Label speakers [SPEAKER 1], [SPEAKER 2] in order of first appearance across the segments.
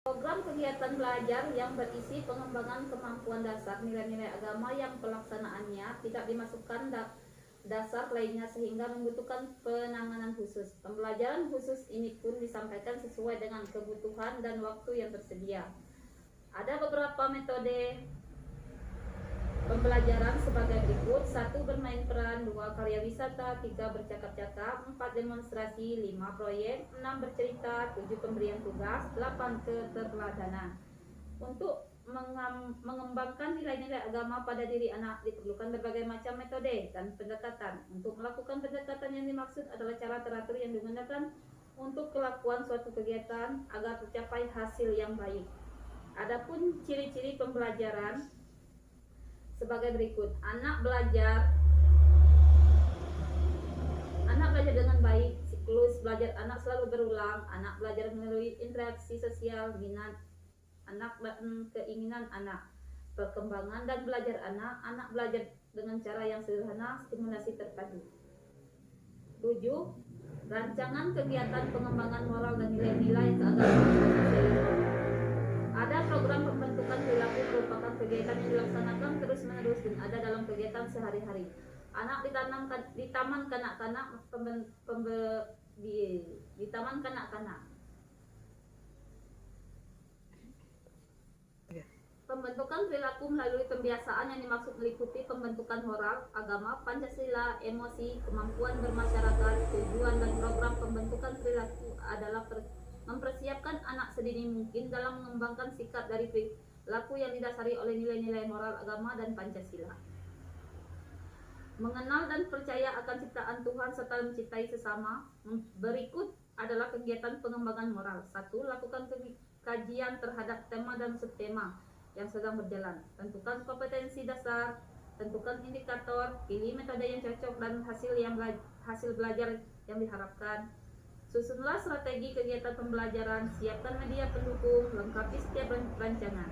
[SPEAKER 1] Program kegiatan belajar yang berisi pengembangan kemampuan dasar nilai-nilai agama yang pelaksanaannya tidak dimasukkan dasar lainnya sehingga membutuhkan penanganan khusus. Pembelajaran khusus ini pun disampaikan sesuai dengan kebutuhan dan waktu yang tersedia. Ada beberapa metode pembelajaran sebagai berikut: 1. Bermain peran, 2. Karya wisata, 3. Bercakap-cakap, 4. Demonstrasi, 5. Proyek, 6. Bercerita, 7. Pemberian tugas, 8. Keteladanan. Untuk mengembangkan nilai-nilai agama pada diri anak diperlukan berbagai macam metode dan pendekatan. Untuk melakukan pendekatan yang dimaksud adalah cara teratur yang digunakan untuk kelakuan suatu kegiatan agar tercapai hasil yang baik. Adapun ciri-ciri pembelajaran sebagai berikut: anak belajar dengan baik, siklus belajar anak selalu berulang, anak belajar melalui interaksi sosial, minat anak dan keinginan anak, perkembangan dan belajar anak belajar dengan cara yang sederhana, stimulasi terpadu. 7. Rancangan kegiatan pengembangan moral dan nilai-nilai keagamaan. Ada program pembentukan perilaku merupakan kegiatan yang dilaksanakan terus-menerus dan ada dalam kegiatan sehari-hari. Anak di taman kanak-kanak di taman kanak-kanak. Pembentukan perilaku melalui pembiasaan yang dimaksud meliputi pembentukan moral, agama, Pancasila, emosi, kemampuan bermasyarakat. Tujuan dan program pembentukan perilaku adalah mempersiapkan anak sedini mungkin dalam mengembangkan sikap dari perilaku yang didasari oleh nilai-nilai moral, agama, dan Pancasila. Mengenal dan percaya akan ciptaan Tuhan serta mencintai sesama. Berikut adalah kegiatan pengembangan moral. 1. Lakukan kajian terhadap tema dan subtema yang sedang berjalan. Tentukan kompetensi dasar, tentukan indikator, pilih metode yang cocok dan hasil belajar yang diharapkan. Susunlah strategi kegiatan pembelajaran, siapkan media pendukung, lengkapi setiap rancangan.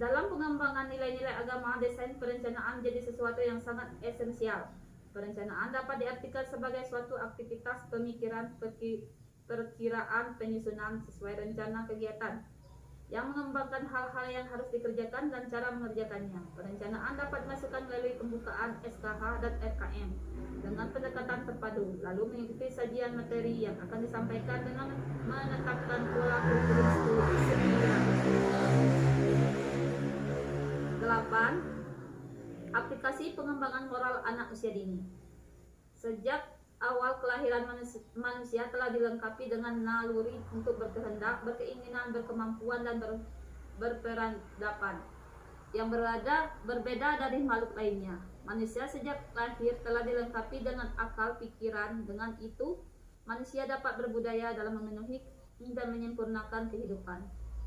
[SPEAKER 1] Dalam pengembangan nilai-nilai agama, desain perencanaan jadi sesuatu yang sangat esensial. Perencanaan dapat diartikan sebagai suatu aktivitas pemikiran, perkiraan, penyusunan sesuai rencana kegiatan yang mengembangkan hal-hal yang harus dikerjakan dan cara mengerjakannya. Perencanaan dapat dimasukkan melalui pembukaan SKH dan RKM dengan pendekatan terpadu, lalu mengikuti sajian materi yang akan disampaikan dengan menetapkan pola kurikulum studi. 8. Aplikasi pengembangan moral anak usia dini. Sejak awal kelahiran manusia telah dilengkapi dengan naluri untuk berkehendak, berkeinginan, berkemampuan, dan berperadaban yang berbeda dari makhluk lainnya. Manusia sejak lahir telah dilengkapi dengan akal pikiran. Dengan itu, manusia dapat berbudaya dalam memenuhi dan menyempurnakan kehidupan.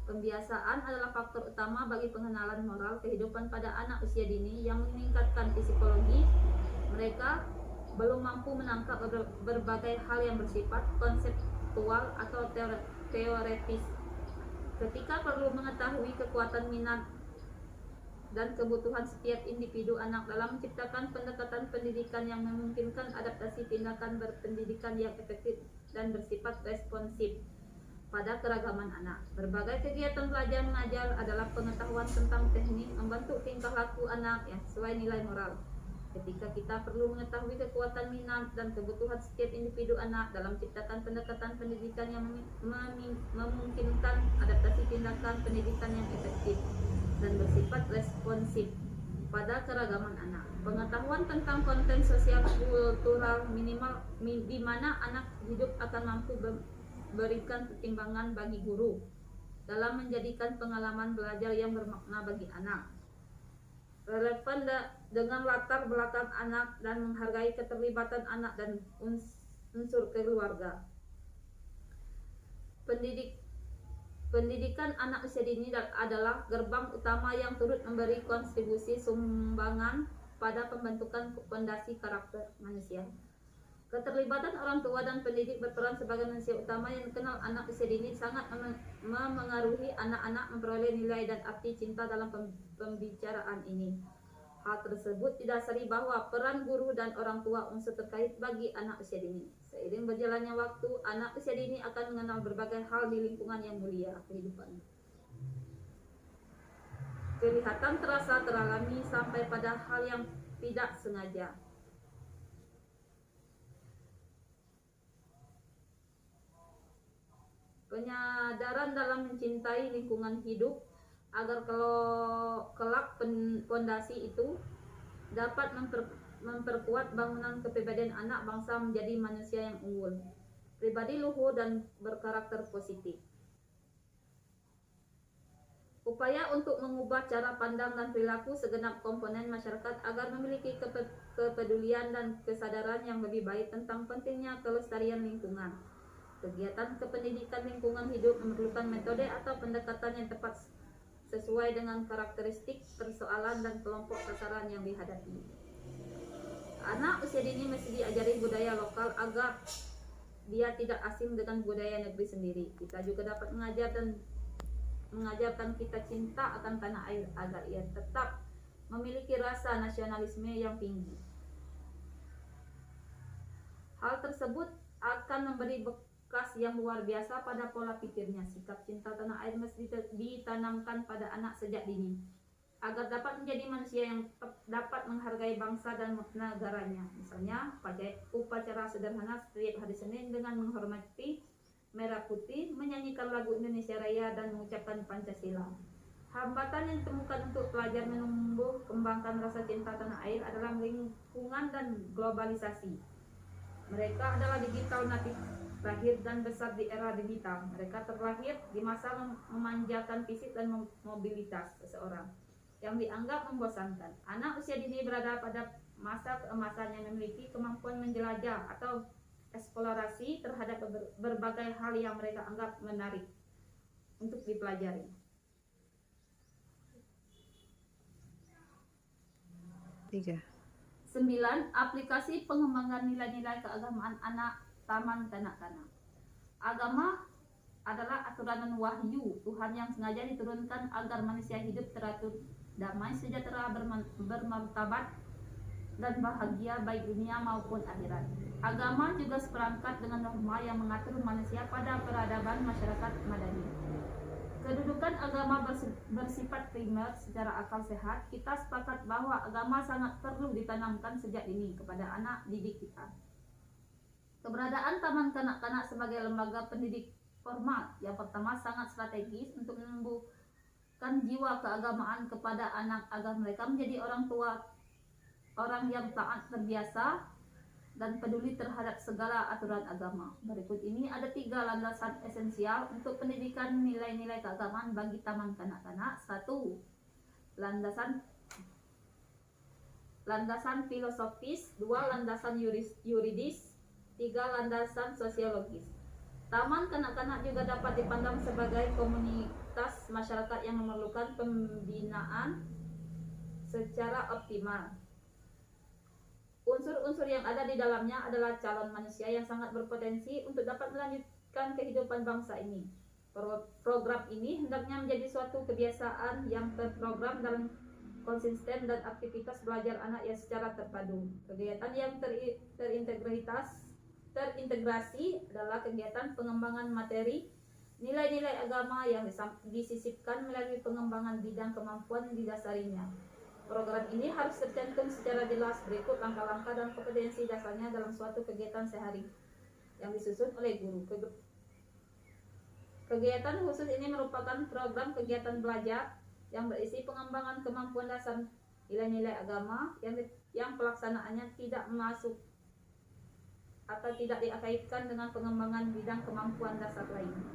[SPEAKER 1] Pembiasaan adalah faktor utama bagi pengenalan moral kehidupan pada anak usia dini yang meningkatkan psikologi mereka. Belum mampu menangkap berbagai hal yang bersifat konseptual atau teoretis. Ketika perlu mengetahui kekuatan minat dan kebutuhan setiap individu anak dalam menciptakan pendekatan pendidikan yang memungkinkan adaptasi tindakan berpendidikan yang efektif dan bersifat responsif pada keragaman anak. Berbagai kegiatan belajar mengajar adalah pengetahuan tentang teknik membentuk tingkah laku anak yang sesuai nilai moral. Ketika kita perlu mengetahui kekuatan minat dan kebutuhan setiap individu anak dalam menciptakan pendekatan pendidikan yang memungkinkan adaptasi tindakan pendidikan yang efektif dan bersifat responsif pada keragaman anak. Pengetahuan tentang konten sosial kultural minimal di mana anak hidup akan mampu berikan pertimbangan bagi guru dalam menjadikan pengalaman belajar yang bermakna bagi anak. Relevan dengan latar belakang anak dan menghargai keterlibatan anak dan unsur keluarga. Pendidikan anak usia dini adalah gerbang utama yang turut memberi kontribusi sumbangan pada pembentukan fondasi karakter manusia. Keterlibatan orang tua dan pendidik berperan sebagai manusia utama yang dikenal anak usia dini sangat memengaruhi anak-anak memperoleh nilai dan arti cinta dalam pembicaraan ini. Hal tersebut didasari bahwa peran guru dan orang tua unsur terkait bagi anak usia dini. Seiring berjalannya waktu, anak usia dini akan mengenal berbagai hal di lingkungan yang mulia kehidupan. Kelihatan terasa teralami sampai pada hal yang tidak sengaja. Penyadaran dalam mencintai lingkungan hidup agar kelak pondasi itu dapat memperkuat bangunan kepribadian anak bangsa menjadi manusia yang unggul, pribadi luhur dan berkarakter positif. Upaya untuk mengubah cara pandang dan perilaku segenap komponen masyarakat agar memiliki kepedulian dan kesadaran yang lebih baik tentang pentingnya kelestarian lingkungan. Kegiatan kependidikan lingkungan hidup memerlukan metode atau pendekatan yang tepat sesuai dengan karakteristik persoalan dan kelompok sasaran yang dihadapi. Anak usia dini mesti diajari budaya lokal agar dia tidak asing dengan budaya negeri sendiri. Kita juga dapat mengajarkan kita cinta akan tanah air agar ia tetap memiliki rasa nasionalisme yang tinggi. Hal tersebut akan memberi bekas yang luar biasa pada pola pikirnya. Sikap cinta tanah air mesti ditanamkan pada anak sejak dini agar dapat menjadi manusia yang dapat menghargai bangsa dan negaranya. Misalnya, upacara sederhana setiap hari Senin dengan menghormati merah putih, menyanyikan lagu Indonesia Raya dan mengucapkan Pancasila. Hambatan yang ditemukan untuk pelajar menumbuh kembangkan rasa cinta tanah air adalah lingkungan dan globalisasi. Mereka adalah digital natif, lahir dan besar di era digital. Mereka terlahir di masa memanjakan fisik dan mobilitas seseorang yang dianggap membosankan. Anak usia dini berada pada masa keemasan yang memiliki kemampuan menjelajah atau eksplorasi terhadap berbagai hal yang mereka anggap menarik untuk dipelajari. 9. Aplikasi pengembangan nilai-nilai keagamaan anak taman kanak-kanak. Agama adalah aturan wahyu Tuhan yang sengaja diturunkan agar manusia hidup teratur, damai, sejahtera, bermartabat, dan bahagia baik dunia maupun akhirat. Agama juga seperangkat dengan norma yang mengatur manusia pada peradaban masyarakat madani. Kedudukan agama bersifat primer secara akal sehat. Kita sepakat bahwa agama sangat perlu ditanamkan sejak dini kepada anak didik kita. Keberadaan Taman Kanak-kanak sebagai lembaga pendidik formal yang pertama sangat strategis untuk menumbuhkan jiwa keagamaan kepada anak agar mereka menjadi orang yang taat, terbiasa, dan peduli terhadap segala aturan agama. Berikut ini ada 3 landasan esensial untuk pendidikan nilai-nilai keagamaan bagi taman kanak-kanak. 1. Landasan filosofis. 2. Landasan yuridis. 3. Landasan sosiologis. Taman kanak-kanak juga dapat dipandang sebagai komunitas masyarakat yang memerlukan pembinaan secara optimal. Unsur-unsur yang ada di dalamnya adalah calon manusia yang sangat berpotensi untuk dapat melanjutkan kehidupan bangsa ini. Program ini hendaknya menjadi suatu kebiasaan yang terprogram dalam konsisten dan aktivitas belajar anak yang secara terpadu. Kegiatan yang terintegrasi adalah kegiatan pengembangan materi nilai-nilai agama yang disisipkan melalui pengembangan bidang kemampuan didasarinya. Program ini harus tercantum secara jelas berikut langkah-langkah dan kompetensi dasarnya dalam suatu kegiatan sehari yang disusun oleh guru. Kegiatan khusus ini merupakan program kegiatan belajar yang berisi pengembangan kemampuan dasar nilai-nilai agama yang pelaksanaannya tidak masuk atau tidak dikaitkan dengan pengembangan bidang kemampuan dasar lainnya.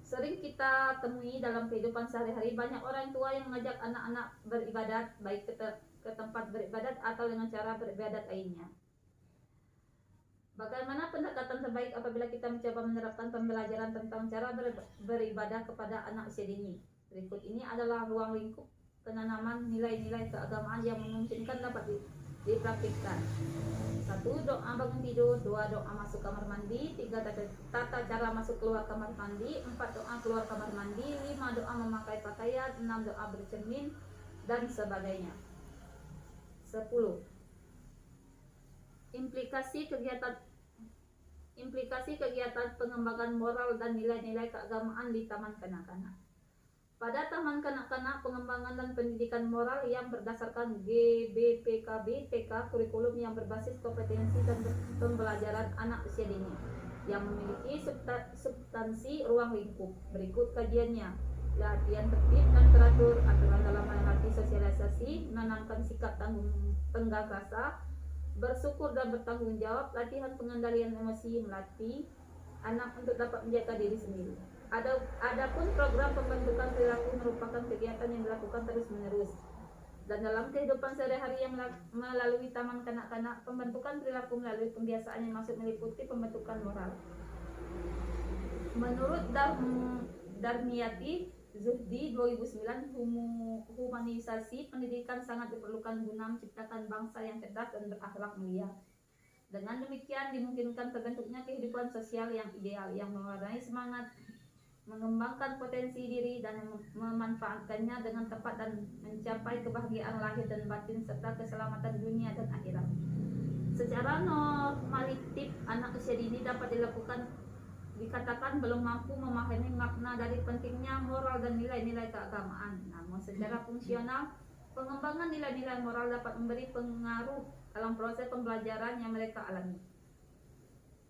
[SPEAKER 1] Sering kita temui dalam kehidupan sehari-hari banyak orang tua yang mengajak anak-anak beribadat baik ke tempat beribadat atau dengan cara beribadat lainnya. Bagaimana pendekatan terbaik apabila kita mencoba menerapkan pembelajaran tentang cara beribadah kepada anak usia dini? Berikut ini adalah ruang lingkup penanaman nilai-nilai keagamaan yang memungkinkan dapat dipraktikkan. 1. Doa bangun tidur. 2. Doa masuk kamar mandi. 3. Tata cara masuk keluar kamar mandi. 4. Doa keluar kamar mandi. 5. Doa memakai pakaian. 6. Doa bercermin, dan sebagainya. 10. Implikasi kegiatan pengembangan moral dan nilai-nilai keagamaan di taman kanak-kanak. Pada taman kanak-kanak, pengembangan dan pendidikan moral yang berdasarkan GBPKB TK kurikulum yang berbasis kompetensi dan pembelajaran anak usia dini yang memiliki substansi ruang lingkup. Berikut kajiannya: latihan tertib dan teratur, aturan dalam menghadapi sosialisasi, menanamkan sikap tenggang rasa, bersyukur dan bertanggung jawab, latihan pengendalian emosi, melatih anak untuk dapat menjaga diri sendiri. Adapun program pembentukan perilaku merupakan kegiatan yang dilakukan terus-menerus dan dalam kehidupan sehari-hari yang melalui taman kanak-kanak. Pembentukan perilaku melalui pembiasaan yang masuk meliputi pembentukan moral. Menurut Darmiyati Zuhdi 2009, humanisasi pendidikan sangat diperlukan guna menciptakan bangsa yang cerdas dan berakhlak mulia. Dengan demikian dimungkinkan terbentuknya kehidupan sosial yang ideal yang mewarnai semangat mengembangkan potensi diri dan memanfaatkannya dengan tepat dan mencapai kebahagiaan lahir dan batin serta keselamatan dunia dan akhirat. Secara normatif, anak usia dini dapat dikatakan belum mampu memahami makna dari pentingnya moral dan nilai-nilai keagamaan. Namun secara fungsional, pengembangan nilai-nilai moral dapat memberi pengaruh dalam proses pembelajaran yang mereka alami.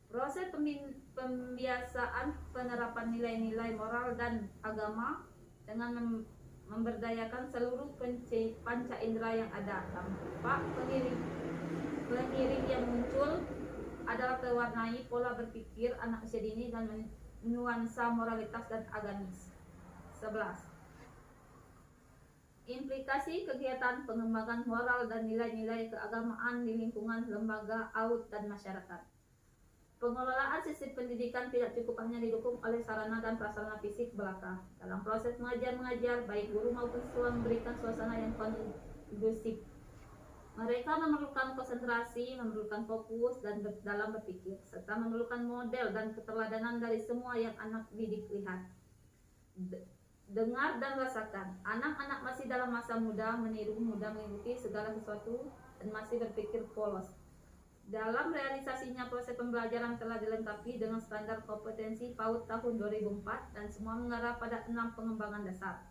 [SPEAKER 1] Proses pembiasaan penerapan nilai-nilai moral dan agama dengan memberdayakan seluruh panca indera yang ada. Dampak pengiring yang muncul adalah terwarnai pola berpikir anak usia dini dan nuansa moralitas dan agamis. 11. Implikasi kegiatan pengembangan moral dan nilai-nilai keagamaan di lingkungan lembaga, AUD, dan masyarakat. Pengelolaan sistem pendidikan tidak cukup hanya didukung oleh sarana dan prasarana fisik belaka. Dalam proses mengajar, baik guru maupun siswa memberikan suasana yang kondusif. Mereka memerlukan konsentrasi, memerlukan fokus dan dalam berpikir, serta memerlukan model dan keteladanan dari semua yang anak didik lihat, dengar dan rasakan. Anak-anak masih dalam masa muda meniru, mudah mengikuti segala sesuatu dan masih berpikir polos. Dalam realisasinya, proses pembelajaran telah dilengkapi dengan standar kompetensi PAUD tahun 2004 dan semua mengarah pada 6 pengembangan dasar.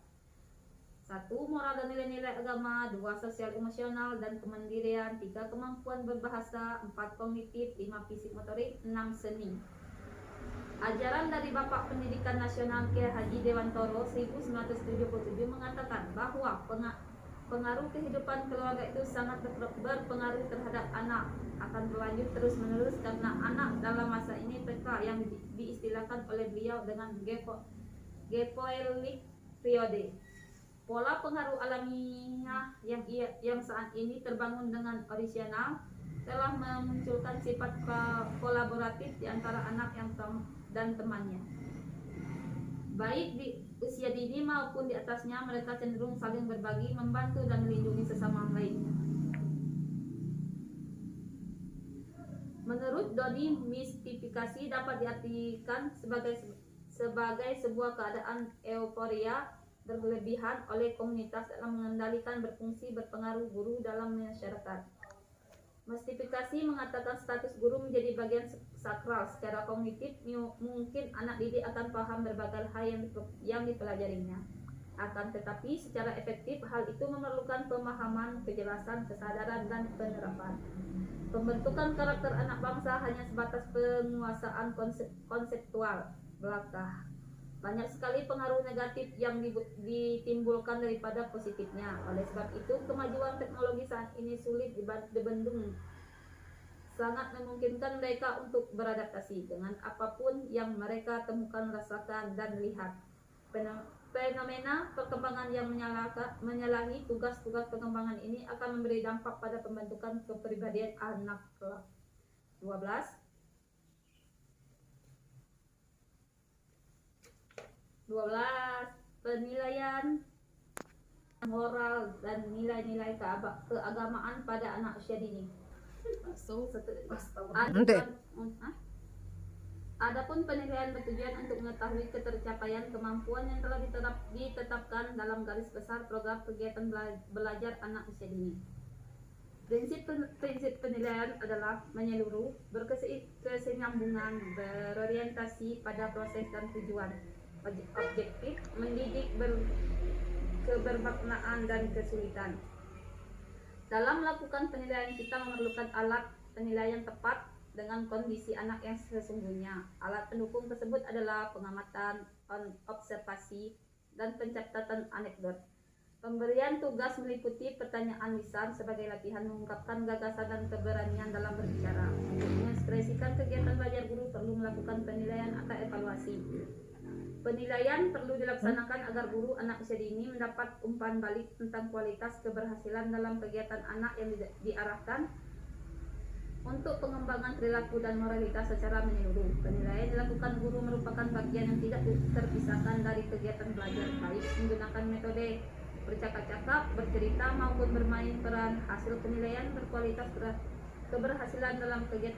[SPEAKER 1] 1. Moral dan nilai-nilai agama. 2. Sosial emosional dan kemandirian. 3. Kemampuan berbahasa. 4. Kognitif. 5. Fisik motorik. 6. Seni. Ajaran dari Bapak Pendidikan Nasional Kiai Haji Dewantoro 1977 mengatakan bahwa pengaruh kehidupan keluarga itu sangat berpengaruh terhadap anak, akan berlanjut terus-menerus karena anak dalam masa ini PK yang diistilahkan oleh beliau dengan gepoelik periode. Pola pengaruh alamiah yang saat ini terbangun dengan orisinal telah memunculkan sifat kolaboratif di antara anak dan temannya. Baik di usia dini maupun di atasnya, mereka cenderung saling berbagi, membantu dan melindungi sesama lainnya. Menurut Dodi, mistifikasi dapat diartikan sebagai sebuah keadaan euforia berlebihan oleh komunitas dalam mengendalikan, berfungsi, berpengaruh guru dalam masyarakat. Mistifikasi mengatakan status guru menjadi bagian sakral. Secara kognitif, mungkin anak didik akan paham berbagai hal yang dipelajarinya. Akan tetapi, secara efektif, hal itu memerlukan pemahaman, kejelasan, kesadaran, dan penerapan. Pembentukan karakter anak bangsa hanya sebatas penguasaan konseptual belaka. Banyak sekali pengaruh negatif yang ditimbulkan daripada positifnya. Oleh sebab itu, kemajuan teknologi saat ini sulit dibendung. Sangat memungkinkan mereka untuk beradaptasi dengan apapun yang mereka temukan, rasakan, dan lihat. Fenomena perkembangan yang menyalahi tugas-tugas pengembangan ini akan memberi dampak pada pembentukan kepribadian anak kelak. 12. Penilaian moral dan nilai-nilai keagamaan pada anak usia dini. Adapun penilaian bertujuan untuk mengetahui ketercapaian kemampuan yang telah ditetapkan dalam garis besar program kegiatan belajar anak usia dini. Prinsip penilaian adalah menyeluruh, berkesinambungan, berorientasi pada proses dan tujuan, objektif, mendidik, kebermaknaan dan kesulitan. Dalam melakukan penilaian kita memerlukan alat penilaian tepat dengan kondisi anak yang sesungguhnya. Alat pendukung tersebut adalah pengamatan, observasi, dan pencatatan anekdot. Pemberian tugas meliputi pertanyaan lisan sebagai latihan mengungkapkan gagasan dan keberanian dalam berbicara. Untuk mengekspresikan kegiatan belajar, guru perlu melakukan penilaian atau evaluasi. Penilaian perlu dilaksanakan agar guru anak usia dini mendapat umpan balik tentang kualitas keberhasilan dalam kegiatan anak yang diarahkan untuk pengembangan perilaku dan moralitas secara menyeluruh. Penilaian dilakukan guru merupakan bagian yang tidak terpisahkan dari kegiatan belajar, baik menggunakan metode bercakap-cakap, bercerita maupun bermain peran. Hasil penilaian berkualitas keberhasilan dalam kegiatan